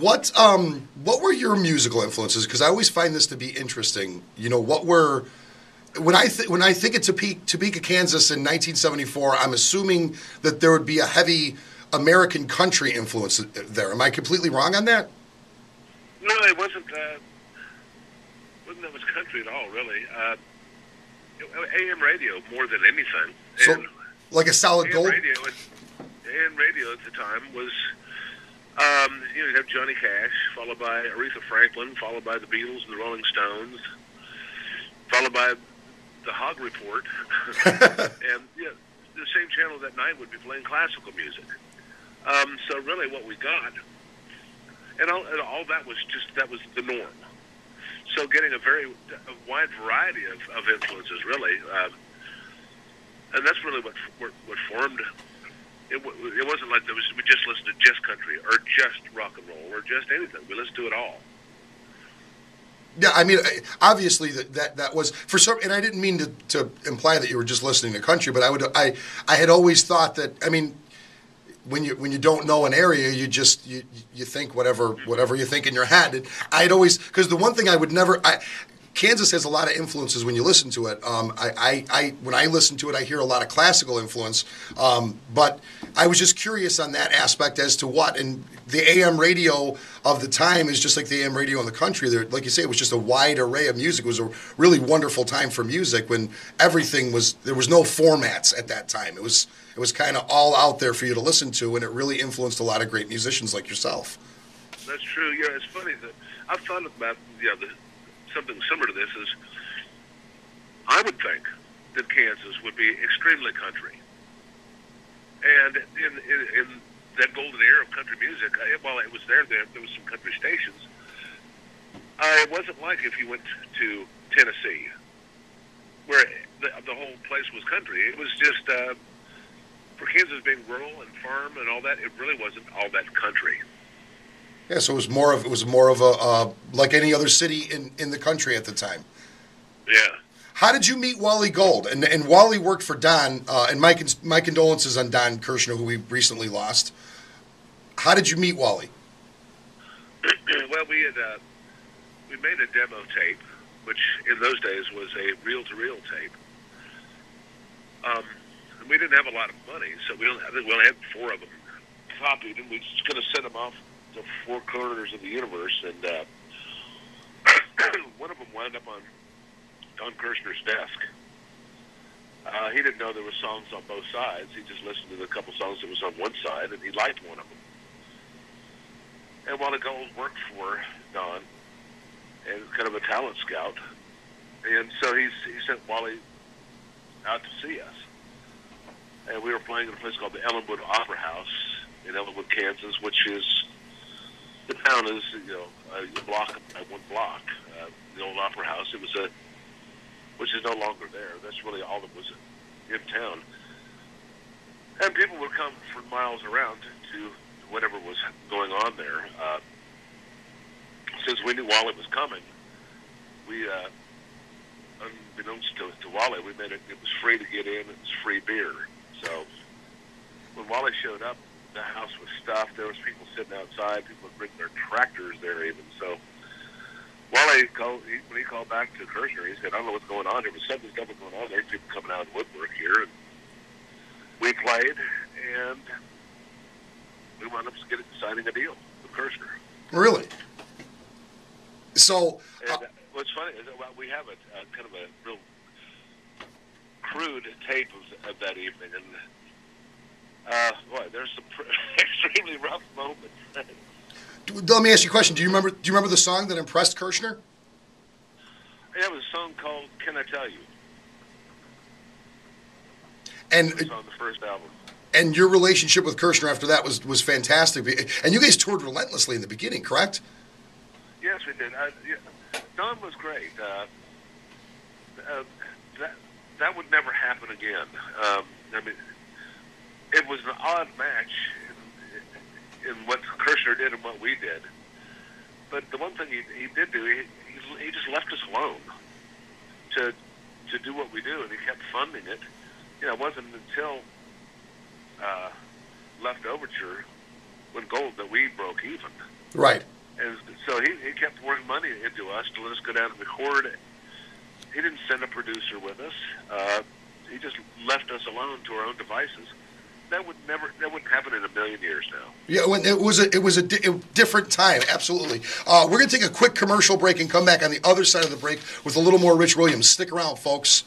what were your musical influences? Because I always find this to be interesting. You know, what were when I think of Topeka, Kansas in 1974, I'm assuming that there would be a heavy American country influence there. Am I completely wrong on that? No, it wasn't. Wasn't that much country at all, really. AM radio more than anything. So, and like a solid AM gold. AM radio at the time was, you'd have Johnny Cash, followed by Aretha Franklin, followed by the Beatles and the Rolling Stones, followed by the Hog Report, and the same channel that night would be playing classical music. So really, what we got, and all that was the norm. So getting a wide variety of influences, really, and that's really what formed. It wasn't like we just listened to just country or just rock and roll or just anything. We listened to it all. Yeah, I mean, obviously that was for some, and I didn't mean to imply that you were just listening to country, but I had always thought that. I mean, when you don't know an area, you think whatever you think in your head. And I had always, because the one thing I would never. Kansas has a lot of influences when you listen to it. When I listen to it, I hear a lot of classical influence. But I was just curious on that aspect as to what. And the AM radio of the time is just like the AM radio in the country. There, like you say, it was just a wide array of music. It was a really wonderful time for music when everything was. There was no formats at that time. It was kind of all out there for you to listen to, and it really influenced a lot of great musicians like yourself. That's true. Yeah, it's funny that I've thought about something similar to this is I would think that Kansas would be extremely country. And in that golden era of country music, while it was there was some country stations. It wasn't like if you went to Tennessee, where the whole place was country. It was just, for Kansas being rural and farm and all that, it really wasn't all that country. Yeah, so it was more of a like any other city in the country at the time. Yeah. How did you meet Wally Gold? And Wally worked for Don. And my condolences on Don Kirshner, who we recently lost. How did you meet Wally? Well, we made a demo tape, which in those days was a reel-to-reel tape. And we didn't have a lot of money, so I think we only had 4 of them copied, and we just kind of sent them off the 4 corners of the universe, and one of them wound up on Don Kirshner's desk. He didn't know there were songs on both sides. He just listened to the couple songs that was on one side, and he liked one of them. And Wally Gold worked for Don, and kind of a talent scout, and so he sent Wally out to see us. And we were playing in a place called the Ellenwood Opera House in Ellenwood, Kansas, which is the town is a block by 1 block. The old Opera House. It was which is no longer there. That's really all that was in town. And people would come from miles around to whatever was going on there. Since we knew Wally was coming, we, unbeknownst to Wally, we made it was free to get in. It was free beer. So when Wally showed up, the house was stuffed. There was people sitting outside. People would bring their tractors there even. So Wally, when he called back to Kirshner, he said, I don't know what's going on here, but something's going on. There's people coming out of the woodwork here. And we played, and we wound up signing a deal with Kirshner. Really? So... And what's funny is that we have a kind of a real crude tape of that evening, and boy, there's some extremely rough moments. Let me ask you a question. Do you remember the song that impressed Kirshner? Yeah, it was a song called "Can I Tell You?" And it was on the first album. And your relationship with Kirshner after that was fantastic. And you guys toured relentlessly in the beginning, correct? Yes, we did. Don was great. That would never happen again. I mean, it was an odd match in what Kirshner did and what we did. But the one thing he did do, he just left us alone to do what we do, and he kept funding it. You know, it wasn't until Left Overture went gold that we broke even. Right. And so he kept pouring money into us to let us go down and record. He didn't send a producer with us. He just left us alone to our own devices. That wouldn't happen in a million years now. Yeah, when it was a different time, absolutely. We're going to take a quick commercial break and come back on the other side of the break with a little more Rich Williams. Stick around, folks.